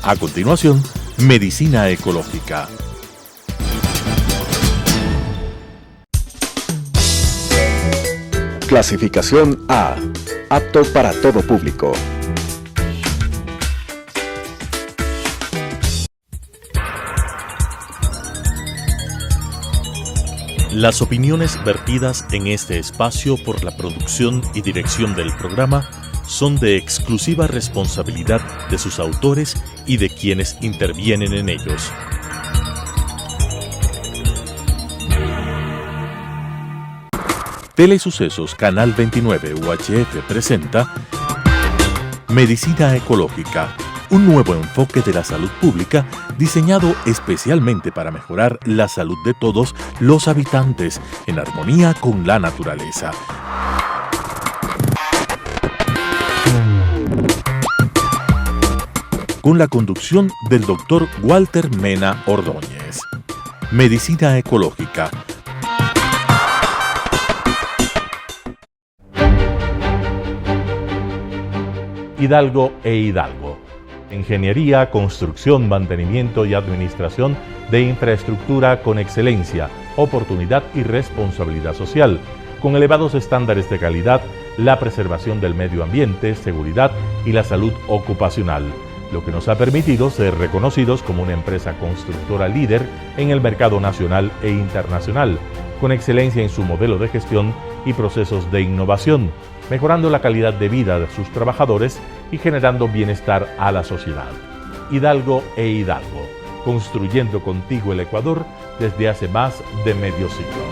A continuación, Medicina Ecológica. Clasificación A. Apto para todo público. Las opiniones vertidas en este espacio por la producción y dirección del programa son de exclusiva responsabilidad de sus autores y de quienes intervienen en ellos. Telesucesos Canal 29 UHF presenta Medicina Ecológica, un nuevo enfoque de la salud pública diseñado especialmente para mejorar la salud de todos los habitantes en armonía con la naturaleza. Con la conducción del Dr. Walter Mena Ordóñez. Medicina Ecológica. Hidalgo e Hidalgo. Ingeniería, construcción, mantenimiento y administración de infraestructura con excelencia, oportunidad y responsabilidad social, con elevados estándares de calidad, la preservación del medio ambiente, seguridad y la salud ocupacional, lo que nos ha permitido ser reconocidos como una empresa constructora líder en el mercado nacional e internacional, con excelencia en su modelo de gestión y procesos de innovación, mejorando la calidad de vida de sus trabajadores y generando bienestar a la sociedad. Hidalgo e Hidalgo, construyendo contigo el Ecuador desde hace más de medio siglo.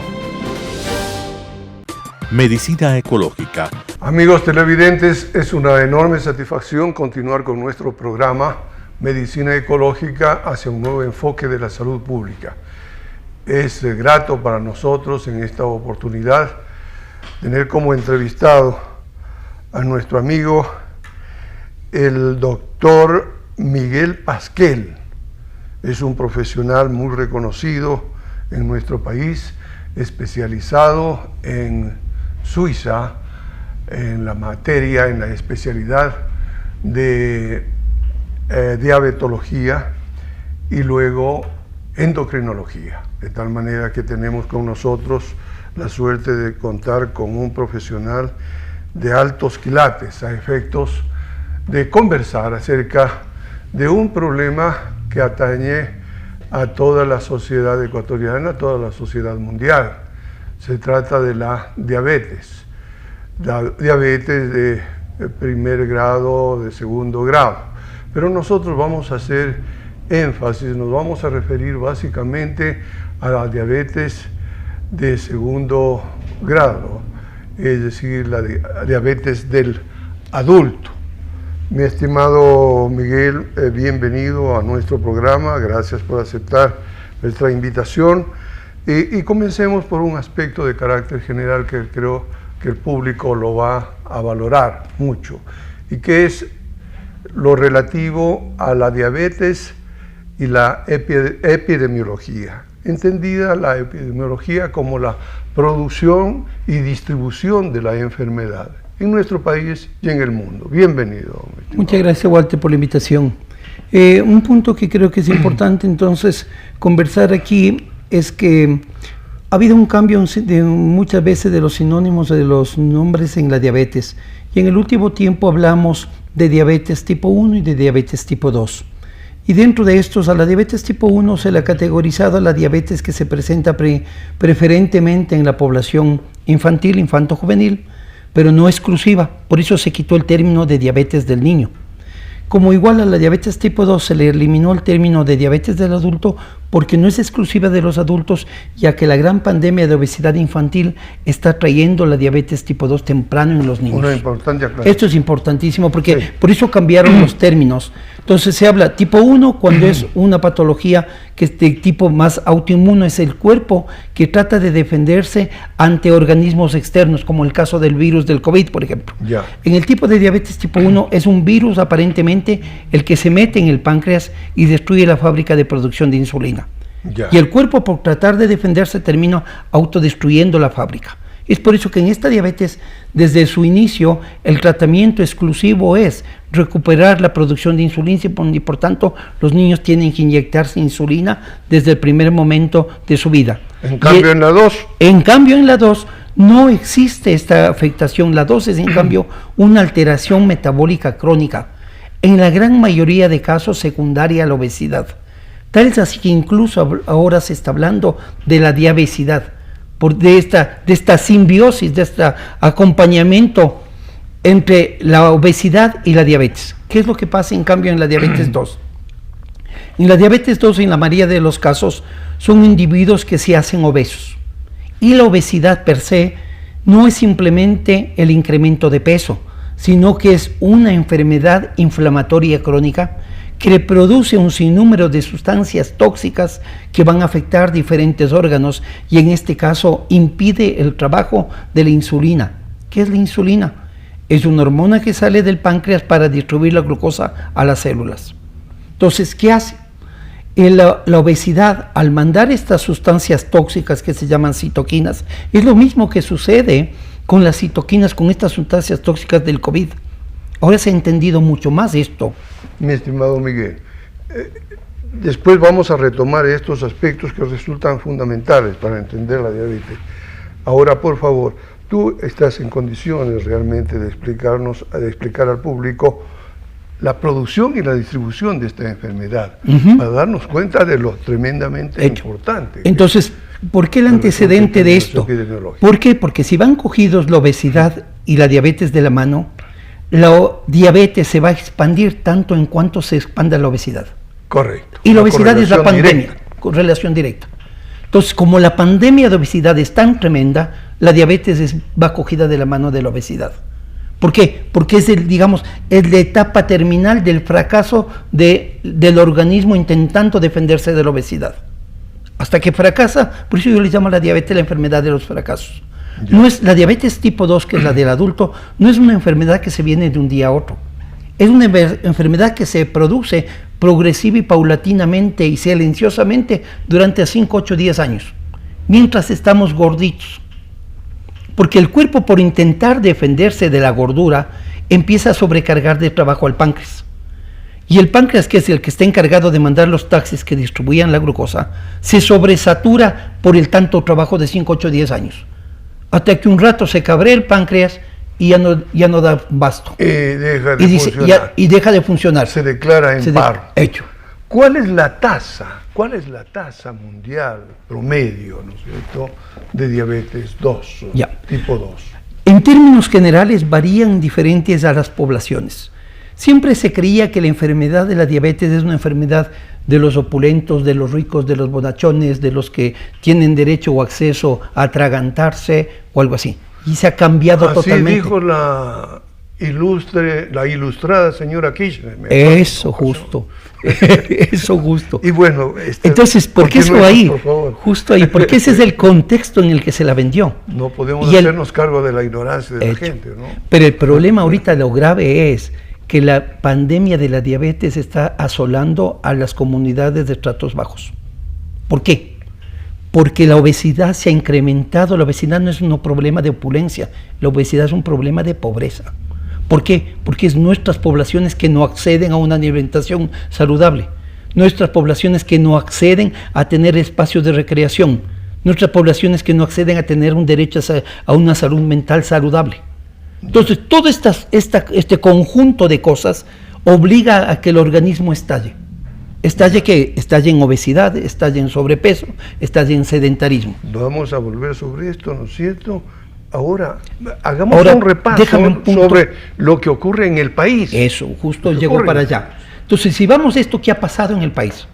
Medicina Ecológica. Amigos televidentes, es una enorme satisfacción continuar con nuestro programa Medicina Ecológica hacia un nuevo enfoque de la salud pública. Es grato para nosotros en esta oportunidad tener como entrevistado a nuestro amigo el doctor Miguel Pasquel. Es un profesional muy reconocido en nuestro país, especializado en Suiza, en la materia, en la especialidad de diabetología y luego endocrinología, de tal manera que tenemos con nosotros la suerte de contar con un profesional de altos quilates a efectos de conversar acerca de un problema que atañe a toda la sociedad ecuatoriana, a toda la sociedad mundial. Se trata de la diabetes de primer grado, de segundo grado. Pero nosotros vamos a hacer énfasis, nos vamos a referir básicamente a la diabetes de segundo grado, es decir, la diabetes del adulto. Mi estimado Miguel, bienvenido a nuestro programa, gracias por aceptar nuestra invitación y comencemos por un aspecto de carácter general que creo que el público lo va a valorar mucho y que es lo relativo a la diabetes y la epidemiología. Entendida la epidemiología como la producción y distribución de la enfermedad en nuestro país y en el mundo. Bienvenido. Muchas gracias, Walter, por la invitación. Un punto que creo que es importante entonces conversar aquí es que ha habido un cambio muchas veces de los sinónimos de los nombres en la diabetes y en el último tiempo hablamos de diabetes tipo 1 y de diabetes tipo 2. Y dentro de estos, a la diabetes tipo 1 se le ha categorizado a la diabetes que se presenta preferentemente en la población infantil, infanto-juvenil, pero no exclusiva. Por eso se quitó el término de diabetes del niño. Como igual a la diabetes tipo 2 se le eliminó el término de diabetes del adulto porque no es exclusiva de los adultos, ya que la gran pandemia de obesidad infantil está trayendo la diabetes tipo 2 temprano en los niños. Esto es importantísimo porque sí, por eso cambiaron los términos. Entonces se habla tipo 1 cuando es una patología que es de tipo más autoinmuno, es el cuerpo que trata de defenderse ante organismos externos, como el caso del virus del COVID, por ejemplo. Ya. En el tipo de diabetes tipo 1 es un virus aparentemente el que se mete en el páncreas y destruye la fábrica de producción de insulina. Ya. Y el cuerpo, por tratar de defenderse, termina autodestruyendo la fábrica. Es por eso que en esta diabetes, desde su inicio, el tratamiento exclusivo es recuperar la producción de insulina y por tanto los niños tienen que inyectarse insulina desde el primer momento de su vida. En cambio, en la 2. En cambio, en la 2 no existe esta afectación. La 2 es, en cambio, una alteración metabólica crónica. En la gran mayoría de casos, secundaria a la obesidad. Tal es así que incluso ahora se está hablando de la diabesidad, de esta simbiosis, de este acompañamiento entre la obesidad y la diabetes. ¿Qué es lo que pasa en cambio en la diabetes 2? En la diabetes 2, en la mayoría de los casos, son individuos que se hacen obesos. Y la obesidad per se no es simplemente el incremento de peso, sino que es una enfermedad inflamatoria crónica que produce un sinnúmero de sustancias tóxicas que van a afectar diferentes órganos y en este caso impide el trabajo de la insulina. ¿Qué es la insulina? Es una hormona que sale del páncreas para distribuir la glucosa a las células. Entonces, ¿qué hace? La obesidad, al mandar estas sustancias tóxicas que se llaman citoquinas, es lo mismo que sucede con las citoquinas, con estas sustancias tóxicas del COVID. Ahora se ha entendido mucho más esto. Mi estimado Miguel, después vamos a retomar estos aspectos que resultan fundamentales para entender la diabetes. Ahora, por favor, tú estás en condiciones realmente de explicar al público la producción y la distribución de esta enfermedad, para darnos cuenta de lo tremendamente importante. Entonces, ¿por qué el antecedente de esto? ¿Por qué? Porque si van cogidos la obesidad y la diabetes de la mano, la diabetes se va a expandir tanto en cuanto se expanda la obesidad. Correcto. Y la obesidad es la pandemia, con relación directa. Entonces, como la pandemia de obesidad es tan tremenda, la diabetes va cogida de la mano de la obesidad. ¿Por qué? Porque es la etapa terminal del fracaso del organismo intentando defenderse de la obesidad. Hasta que fracasa, por eso yo le llamo a la diabetes la enfermedad de los fracasos. No es la diabetes tipo 2, que es la del adulto, no es una enfermedad que se viene de un día a otro. Es una enfermedad que se produce progresiva y paulatinamente y silenciosamente durante 5, 8, 10 años, mientras estamos gorditos. Porque el cuerpo, por intentar defenderse de la gordura, empieza a sobrecargar de trabajo al páncreas. Y el páncreas, que es el que está encargado de mandar los taxis que distribuían la glucosa, se sobresatura por el tanto trabajo de 5, 8, 10 años. Hasta que un rato se cabrea el páncreas y ya no da basto. Y deja de funcionar. Se declara en paro. Hecho. ¿Cuál es la tasa mundial promedio, ¿no es cierto?, de diabetes 2, tipo 2? En términos generales varían diferentes a las poblaciones. Siempre se creía que la enfermedad de la diabetes es una enfermedad de los opulentos, de los ricos, de los bonachones, de los que tienen derecho o acceso a atragantarse o algo así. Y se ha cambiado totalmente. Así dijo la ilustrada señora Kirchner. Eso justo. Eso justo. Y bueno, entonces, ¿por qué eso ahí? Por favor. Justo ahí, porque ese es el contexto en el que se la vendió. No podemos hacernos cargo de la ignorancia de la gente, ¿no? Pero el problema ahorita, lo grave es que la pandemia de la diabetes está asolando a las comunidades de estratos bajos. ¿Por qué? Porque la obesidad se ha incrementado. La obesidad no es un problema de opulencia, la obesidad es un problema de pobreza. ¿Por qué? Porque es nuestras poblaciones que no acceden a una alimentación saludable, nuestras poblaciones que no acceden a tener espacios de recreación, nuestras poblaciones que no acceden a tener un derecho a una salud mental saludable. Entonces, todo este conjunto de cosas obliga a que el organismo estalle. Estalle en obesidad, estalle en sobrepeso, estalle en sedentarismo. Vamos a volver sobre esto, ¿no es cierto? Ahora, hagamos un repaso sobre lo que ocurre en el país. Eso, justo llegó para allá. Entonces, si vamos a esto, ¿qué ha pasado en el país?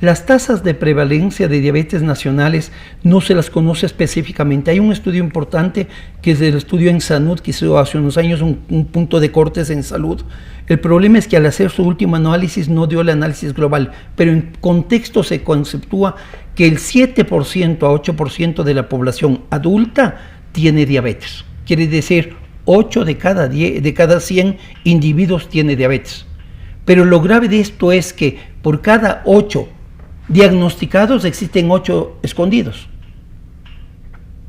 Las tasas de prevalencia de diabetes nacionales no se las conoce específicamente. Hay un estudio importante que es el estudio en Salud, que hizo hace unos años un punto de cortes en salud. El problema es que al hacer su último análisis no dio el análisis global, pero en contexto se conceptúa que el 7% a 8% de la población adulta tiene diabetes. Quiere decir 8 de cada 100 individuos tiene diabetes. Pero lo grave de esto es que por cada 8 diagnosticados existen 8 escondidos.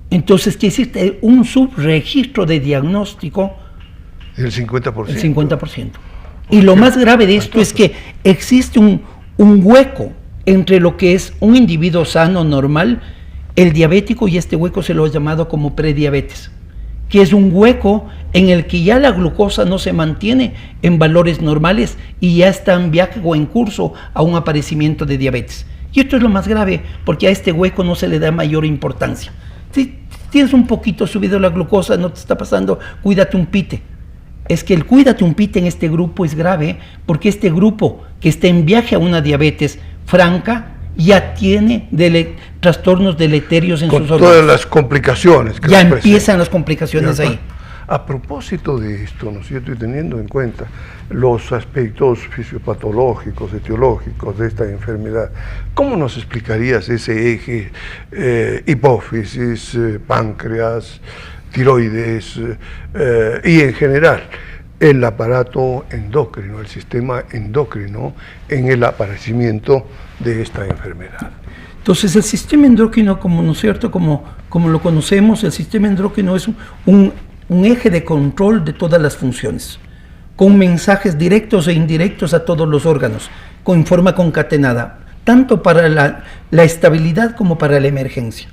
Entonces, ¿qué existe? Un subregistro de diagnóstico El 50%. el 50%. Y lo más grave de esto es que existe un hueco entre lo que es un individuo sano, normal, el diabético, y este hueco se lo ha llamado como prediabetes, que es un hueco en el que ya la glucosa no se mantiene en valores normales y ya está en viaje o en curso a un aparecimiento de diabetes. Y esto es lo más grave, porque a este hueco no se le da mayor importancia. Si tienes un poquito subido la glucosa, no te está pasando, cuídate un pite. Es que el cuídate un pite en este grupo es grave, porque este grupo que está en viaje a una diabetes franca ya tiene trastornos deleterios en sus órganos. Con todas las complicaciones que ya empiezan las complicaciones ahí. A propósito de esto, ¿no es cierto? Y teniendo en cuenta los aspectos fisiopatológicos, etiológicos de esta enfermedad, ¿cómo nos explicarías ese eje hipófisis, páncreas, tiroides y en general el aparato endocrino, el sistema endocrino en el aparecimiento de esta enfermedad? Entonces el sistema endocrino, como no es cierto, como lo conocemos, el sistema endocrino es un eje de control de todas las funciones, con mensajes directos e indirectos a todos los órganos, en forma concatenada, tanto para la estabilidad como para la emergencia.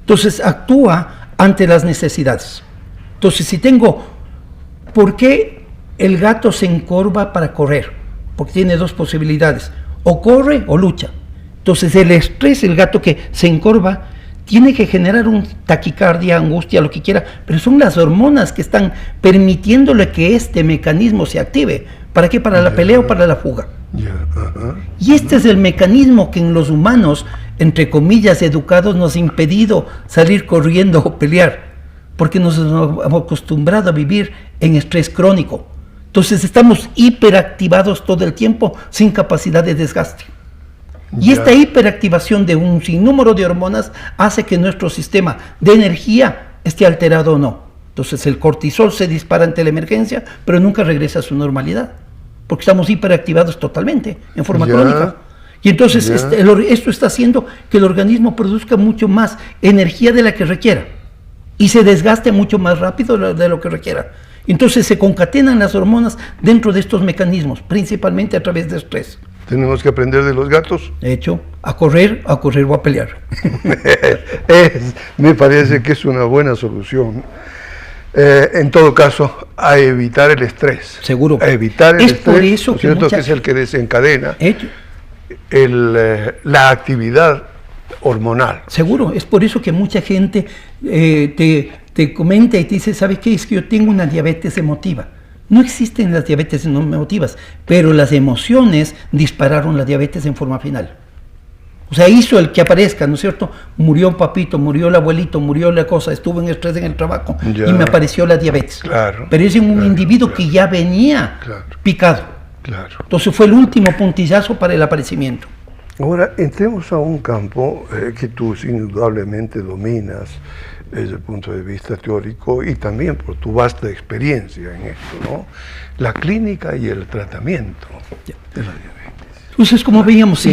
Entonces actúa ante las necesidades. Entonces si tengo, ¿por qué el gato se encorva para correr? Porque tiene dos posibilidades, o corre o lucha. Entonces el estrés, el gato que se encorva, tiene que generar un taquicardia, angustia, lo que quiera, pero son las hormonas que están permitiéndole que este mecanismo se active. ¿Para qué? ¿Para la pelea o para la fuga? Y este es el mecanismo que en los humanos, entre comillas, educados, nos ha impedido salir corriendo o pelear, porque nos hemos acostumbrado a vivir en estrés crónico. Entonces estamos hiperactivados todo el tiempo, sin capacidad de desgaste. Y esta hiperactivación de un sinnúmero de hormonas hace que nuestro sistema de energía esté alterado o no. Entonces el cortisol se dispara ante la emergencia, pero nunca regresa a su normalidad, porque estamos hiperactivados totalmente, en forma crónica. Y entonces esto está haciendo que el organismo produzca mucho más energía de la que requiera y se desgaste mucho más rápido de lo que requiera. Entonces se concatenan las hormonas dentro de estos mecanismos, principalmente a través de estrés. ¿Tenemos que aprender de los gatos? De hecho, a correr o a pelear. Me parece que es una buena solución. En todo caso, a evitar el estrés. Seguro. A evitar el estrés, por eso que es el que desencadena la actividad hormonal. Seguro, es por eso que mucha gente te comenta y te dice, ¿sabes qué? Es que yo tengo una diabetes emotiva. No existen las diabetes no emotivas, pero las emociones dispararon la diabetes en forma final. O sea, hizo el que aparezca, ¿no es cierto? Murió un papito, murió el abuelito, murió la cosa, estuvo en estrés en el trabajo y me apareció la diabetes. Claro, pero es en un individuo que ya venía picado. Claro. Entonces fue el último puntillazo para el aparecimiento. Ahora, entremos a un campo que tú indudablemente dominas desde el punto de vista teórico y también por tu vasta experiencia en esto, ¿no? La clínica y el tratamiento de la diabetes. Entonces, como veíamos, si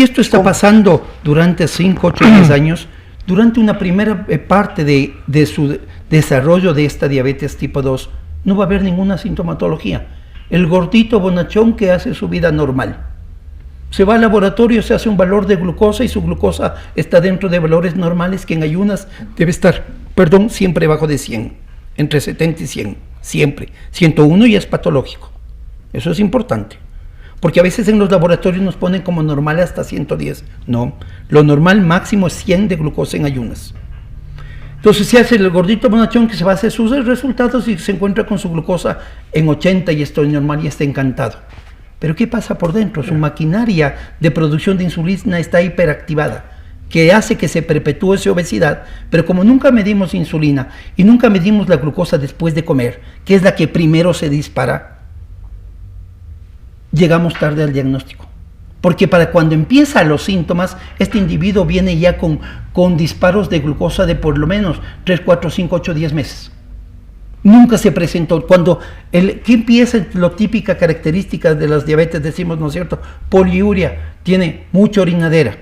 esto está pasando durante 5, 8, 10 años, durante una primera parte de su desarrollo de esta diabetes tipo 2, no va a haber ninguna sintomatología. El gordito bonachón que hace su vida normal. Se va al laboratorio, se hace un valor de glucosa y su glucosa está dentro de valores normales que en ayunas debe estar, siempre bajo de 100, entre 70 y 100, siempre. 101 ya es patológico. Eso es importante. Porque a veces en los laboratorios nos ponen como normal hasta 110. No, lo normal máximo es 100 de glucosa en ayunas. Entonces se hace el gordito bonachón que se va a hacer sus resultados y se encuentra con su glucosa en 80 y esto es normal y está encantado. Pero ¿qué pasa por dentro? Su maquinaria de producción de insulina está hiperactivada, que hace que se perpetúe esa obesidad, pero como nunca medimos insulina y nunca medimos la glucosa después de comer, que es la que primero se dispara, llegamos tarde al diagnóstico. Porque para cuando empiezan los síntomas, este individuo viene ya con disparos de glucosa de por lo menos 3, 4, 5, 8, 10 meses. Nunca se presentó. ¿Qué empieza? Lo típica característica de las diabetes, decimos, ¿no es cierto? Poliuria, tiene mucha orinadera.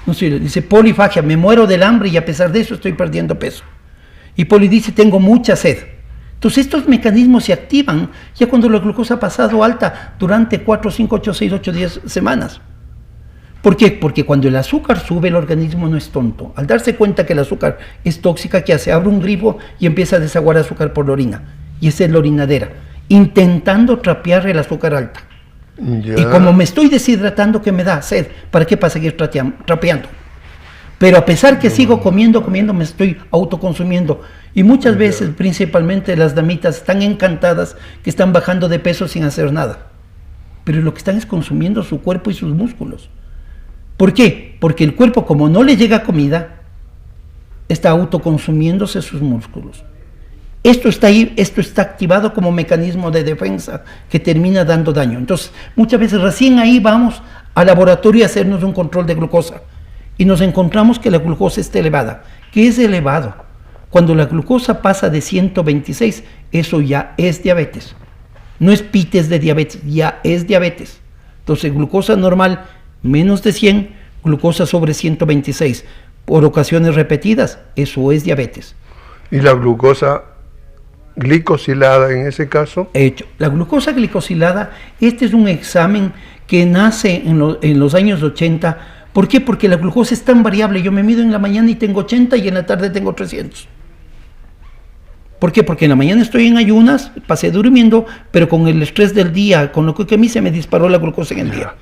No sé, dice polifagia, me muero del hambre y a pesar de eso estoy perdiendo peso. Y Poli dice, tengo mucha sed. Entonces estos mecanismos se activan ya cuando la glucosa ha pasado alta durante 4, 5, 8, 6, 8, 10 semanas. ¿Por qué? Porque cuando el azúcar sube, el organismo no es tonto. Al darse cuenta que el azúcar es tóxica, ¿qué hace? Abre un grifo y empieza a desaguar azúcar por la orina. Y esa es la orinadera, intentando trapear el azúcar alta. Ya. Y como me estoy deshidratando, que me da sed, ¿para qué? Para seguir trapeando. Pero a pesar que sigo comiendo, me estoy autoconsumiendo. Y muchas veces, principalmente las damitas, están encantadas que están bajando de peso sin hacer nada. Pero lo que están es consumiendo su cuerpo y sus músculos. ¿Por qué? Porque el cuerpo, como no le llega comida, está autoconsumiéndose sus músculos. Esto está ahí, esto está activado como mecanismo de defensa que termina dando daño. Entonces, muchas veces recién ahí vamos al laboratorio a hacernos un control de glucosa y nos encontramos que la glucosa está elevada. ¿Qué es elevado? Cuando la glucosa pasa de 126, eso ya es diabetes. No es pites de diabetes, ya es diabetes. Entonces, glucosa normal menos de 100, glucosa sobre 126. Por ocasiones repetidas, eso es diabetes. ¿Y la glucosa glicosilada en ese caso? Hecho. La glucosa glicosilada, este es un examen que nace en los años 80. ¿Por qué? Porque la glucosa es tan variable. Yo me mido en la mañana y tengo 80 y en la tarde tengo 300. ¿Por qué? Porque en la mañana estoy en ayunas, pasé durmiendo, pero con el estrés del día, con lo que a mí se me disparó la glucosa en el día.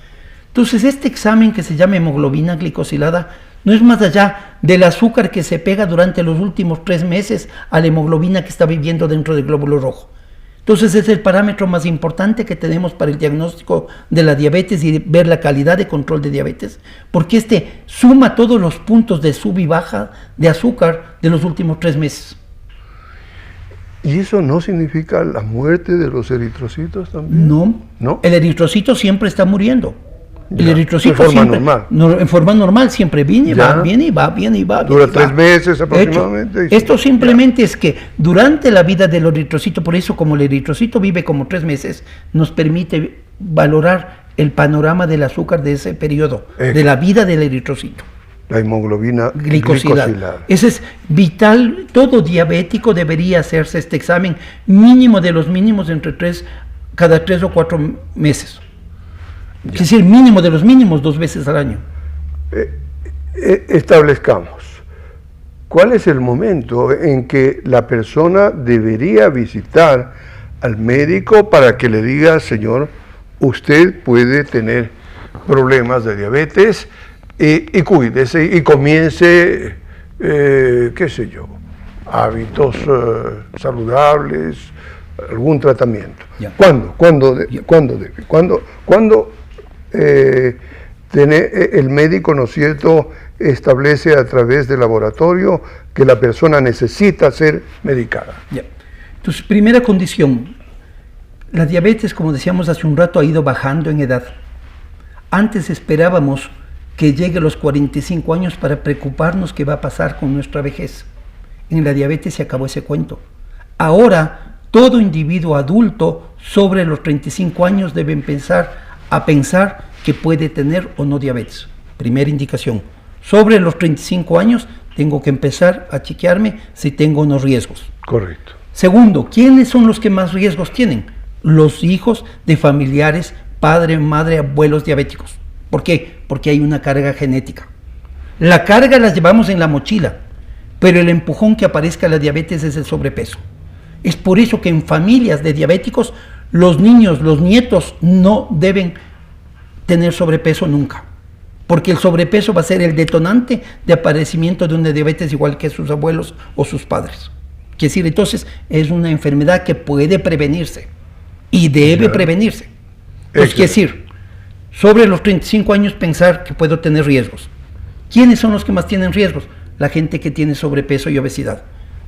Entonces, este examen que se llama hemoglobina glicosilada no es más allá del azúcar que se pega durante los últimos 3 meses a la hemoglobina que está viviendo dentro del glóbulo rojo. Entonces, es el parámetro más importante que tenemos para el diagnóstico de la diabetes y ver la calidad de control de diabetes, porque este suma todos los puntos de sub y baja de azúcar de los últimos 3 meses. ¿Y eso no significa la muerte de los eritrocitos también? No. El eritrocito siempre está muriendo. El Ya, eritrocito en forma siempre, normal. En forma normal siempre viene y Ya. va, viene y va, viene y va. Dura viene y va. 3 meses aproximadamente. Hecho. Esto simplemente es que durante la vida del eritrocito, por eso como el eritrocito vive como 3 meses, nos permite valorar el panorama del azúcar de ese periodo, de la vida del eritrocito. La hemoglobina glicosilada. Ese es vital, todo diabético debería hacerse este examen mínimo de los mínimos cada 3 o 4 meses. Es decir, mínimo de los mínimos 2 veces al año. Establezcamos, ¿cuál es el momento en que la persona debería visitar al médico para que le diga, señor, usted puede tener problemas de diabetes y cuídese y comience, qué sé yo, hábitos saludables, algún tratamiento? Ya. ¿Cuándo el médico, ¿no es cierto?, establece a través del laboratorio que la persona necesita ser medicada? Ya. Entonces, primera condición, la diabetes, como decíamos hace un rato, ha ido bajando en edad. Antes esperábamos que llegue a los 45 años para preocuparnos qué va a pasar con nuestra vejez. En la diabetes se acabó ese cuento. Ahora, todo individuo adulto sobre los 35 años debe empezar a pensar que puede tener o no diabetes. Primera indicación. Sobre los 35 años tengo que empezar a chequearme si tengo unos riesgos. Correcto. Segundo, ¿quiénes son los que más riesgos tienen? Los hijos de familiares, padre, madre, abuelos diabéticos. ¿Por qué? Porque hay una carga genética. La carga la llevamos en la mochila, pero el empujón que aparezca la diabetes es el sobrepeso. Es por eso que en familias de diabéticos los niños, los nietos no deben tener sobrepeso nunca, porque el sobrepeso va a ser el detonante de aparecimiento de una diabetes igual que sus abuelos o sus padres. Quiere decir, entonces es una enfermedad que puede prevenirse y debe prevenirse. Entonces, quiere decir, sobre los 35 años pensar que puedo tener riesgos. ¿Quiénes son los que más tienen riesgos? La gente que tiene sobrepeso y obesidad.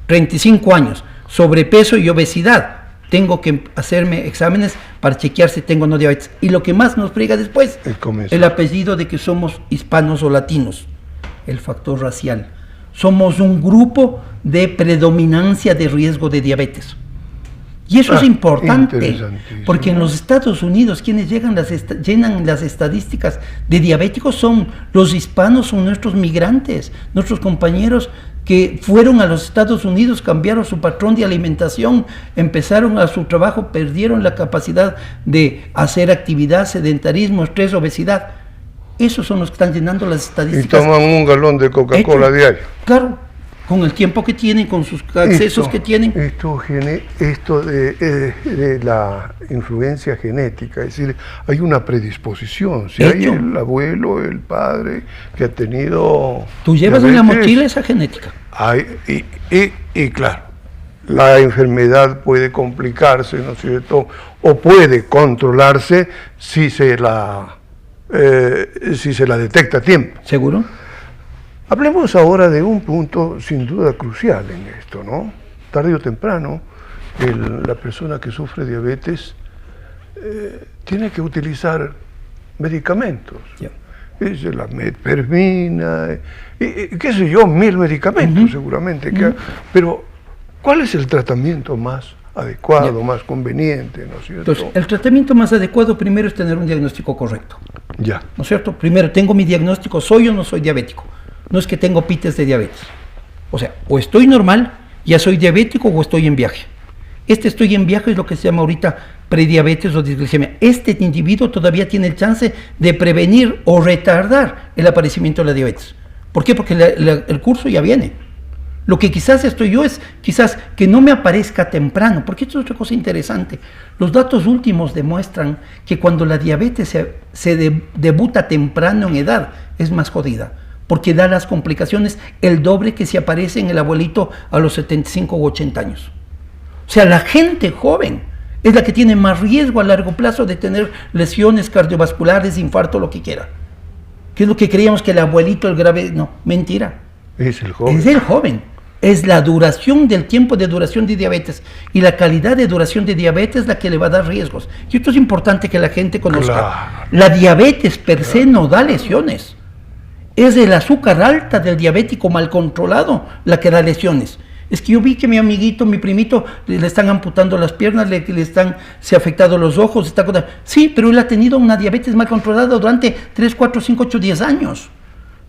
35 años, sobrepeso y obesidad. Tengo que hacerme exámenes para chequear si tengo o no diabetes. Y lo que más nos friega después, el apellido de que somos hispanos o latinos, el factor racial. Somos un grupo de predominancia de riesgo de diabetes. Y eso es importante, porque en los Estados Unidos quienes llenan las estadísticas de diabéticos son los hispanos, son nuestros migrantes, nuestros compañeros que fueron a los Estados Unidos, cambiaron su patrón de alimentación, empezaron a su trabajo, perdieron la capacidad de hacer actividad, sedentarismo, estrés, obesidad. Esos son los que están llenando las estadísticas. Y toman un galón de Coca-Cola diario. Claro, con el tiempo que tienen, con sus accesos que tienen. Esto de la influencia genética, es decir, hay una predisposición. Si hay el abuelo, el padre que ha tenido... Tú llevas en la mochila esa genética. Y claro, la enfermedad puede complicarse, ¿no es cierto? O puede controlarse si se la detecta a tiempo. ¿Seguro? Hablemos ahora de un punto sin duda crucial en esto, ¿no? Tarde o temprano, la persona que sufre diabetes tiene que utilizar medicamentos. Es la metformina, qué sé yo, 1000 medicamentos seguramente. Pero, ¿cuál es el tratamiento más adecuado, más conveniente, ¿no es cierto? Entonces, el tratamiento más adecuado primero es tener un diagnóstico correcto. Ya. ¿No es cierto? Primero, tengo mi diagnóstico, ¿soy o no soy diabético? No es que tengo pites de diabetes. O sea, o estoy normal, ya soy diabético, o estoy en viaje. Estoy en viaje es lo que se llama ahorita prediabetes o disglicemia. Este individuo todavía tiene el chance de prevenir o retardar el aparecimiento de la diabetes. ¿Por qué? Porque el curso ya viene. Lo que quizás estoy yo es quizás que no me aparezca temprano, porque esto es otra cosa interesante. Los datos últimos demuestran que cuando la diabetes se debuta temprano en edad, es más jodida, porque da las complicaciones el doble que si aparece en el abuelito a los 75 u 80 años. O sea, la gente joven es la que tiene más riesgo a largo plazo de tener lesiones cardiovasculares, infarto, lo que quiera. ¿Qué es lo que creíamos que el abuelito, el grave? No, mentira. Es el joven. Es el joven. Es la duración del tiempo de duración de diabetes y la calidad de duración de diabetes la que le va a dar riesgos. Y esto es importante que la gente conozca. Claro. La diabetes per se no da lesiones. Es el azúcar alta del diabético mal controlado la que da lesiones. Es que yo vi que mi amiguito, mi primito, le están amputando las piernas, se ha afectado los ojos, sí, pero él ha tenido una diabetes mal controlada durante 3, 4, 5, 8, 10 años.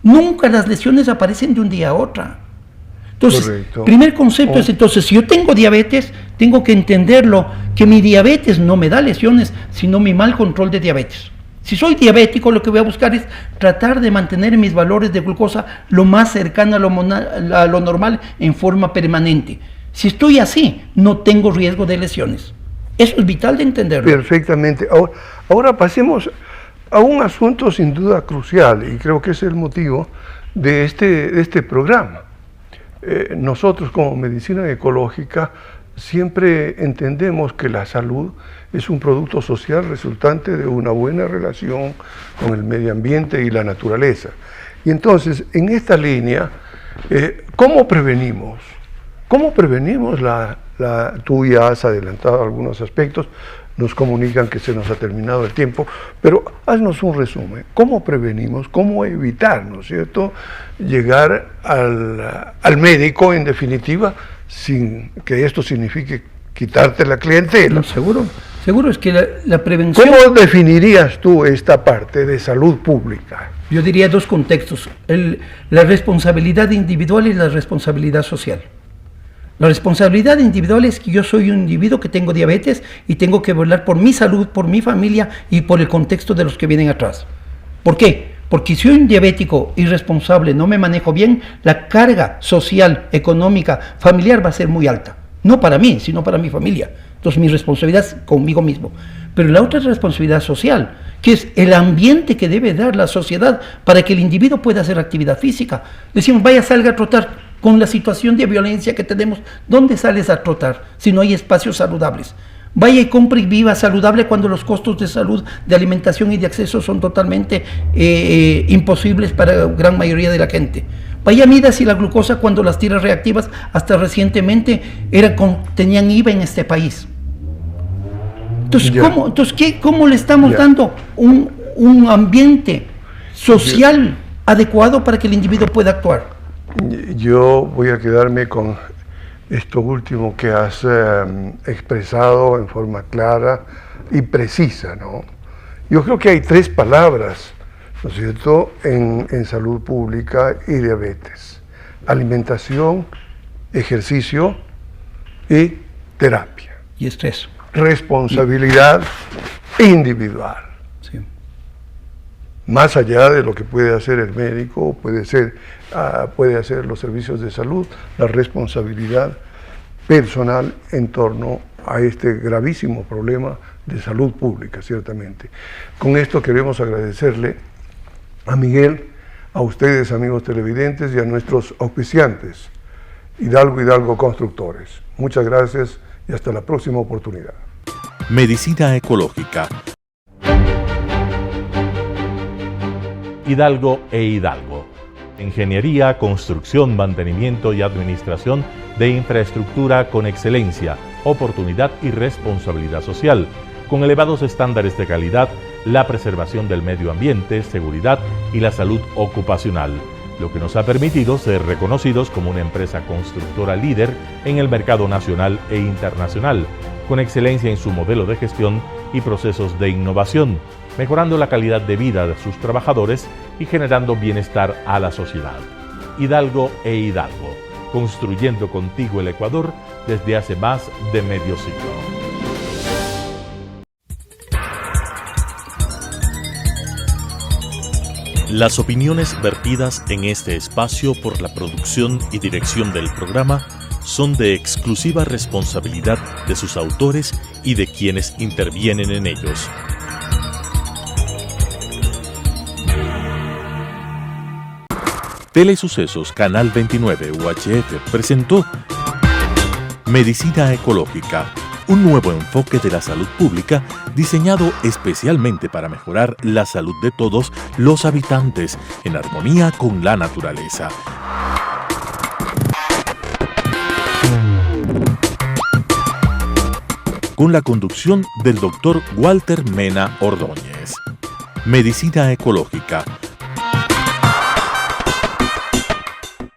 Nunca las lesiones aparecen de un día a otro. Entonces, correcto. Primer concepto es, entonces, si yo tengo diabetes, tengo que entenderlo, que mi diabetes no me da lesiones, sino mi mal control de diabetes. Si soy diabético, lo que voy a buscar es tratar de mantener mis valores de glucosa lo más cercano a lo normal en forma permanente. Si estoy así, no tengo riesgo de lesiones. Eso es vital de entenderlo. Perfectamente. Ahora pasemos a un asunto sin duda crucial, y creo que es el motivo de este programa. Nosotros como medicina ecológica siempre entendemos que la salud es un producto social resultante de una buena relación con el medio ambiente y la naturaleza. Y entonces, en esta línea, ¿cómo prevenimos? ¿Cómo prevenimos tú ya has adelantado algunos aspectos, nos comunican que se nos ha terminado el tiempo, pero haznos un resumen. ¿Cómo prevenimos? ¿Cómo evitar, ¿no es cierto?, llegar al médico, en definitiva, sin que esto signifique quitarte la clientela? No, seguro es que la prevención... ¿Cómo definirías tú esta parte de salud pública? Yo diría dos contextos, la responsabilidad individual y la responsabilidad social. La responsabilidad individual es que yo soy un individuo que tengo diabetes y tengo que velar por mi salud, por mi familia y por el contexto de los que vienen atrás. ¿Por qué? Porque si soy un diabético irresponsable, no me manejo bien, la carga social, económica, familiar va a ser muy alta. No para mí, sino para mi familia. Entonces mi responsabilidad es conmigo mismo. Pero la otra es responsabilidad social, que es el ambiente que debe dar la sociedad para que el individuo pueda hacer actividad física. Decimos, vaya, salga a trotar. Con la situación de violencia que tenemos, ¿dónde sales a trotar si no hay espacios saludables? Vaya y compre y viva saludable cuando los costos de salud, de alimentación y de acceso son totalmente imposibles para la gran mayoría de la gente. Vaya, mida si la glucosa cuando las tiras reactivas hasta recientemente tenían IVA en este país. Entonces, ¿cómo le estamos dando un ambiente social adecuado para que el individuo pueda actuar? Yo voy a quedarme con esto último que has expresado en forma clara y precisa, ¿no? Yo creo que hay 3 palabras, ¿no es cierto?, en salud pública y diabetes: alimentación, ejercicio y terapia. Y estrés. Responsabilidad individual. Sí. Más allá de lo que puede hacer el médico, puede hacer los servicios de salud, la responsabilidad personal en torno a este gravísimo problema de salud pública, ciertamente. Con esto queremos agradecerle a Miguel, a ustedes, amigos televidentes, y a nuestros auspiciantes, Hidalgo Constructores. Muchas gracias y hasta la próxima oportunidad. Medicina ecológica. Hidalgo e Hidalgo. Ingeniería, construcción, mantenimiento y administración de infraestructura con excelencia, oportunidad y responsabilidad social, con elevados estándares de calidad, la preservación del medio ambiente, seguridad y la salud ocupacional, lo que nos ha permitido ser reconocidos como una empresa constructora líder en el mercado nacional e internacional, con excelencia en su modelo de gestión y procesos de innovación, mejorando la calidad de vida de sus trabajadores y generando bienestar a la sociedad. Hidalgo e Hidalgo, construyendo contigo el Ecuador desde hace más de medio siglo. Las opiniones vertidas en este espacio por la producción y dirección del programa son de exclusiva responsabilidad de sus autores y de quienes intervienen en ellos. Telesucesos Canal 29 UHF presentó Medicina Ecológica, un nuevo enfoque de la salud pública diseñado especialmente para mejorar la salud de todos los habitantes en armonía con la naturaleza. Con la conducción del Dr. Walter Mena Ordóñez. Medicina Ecológica,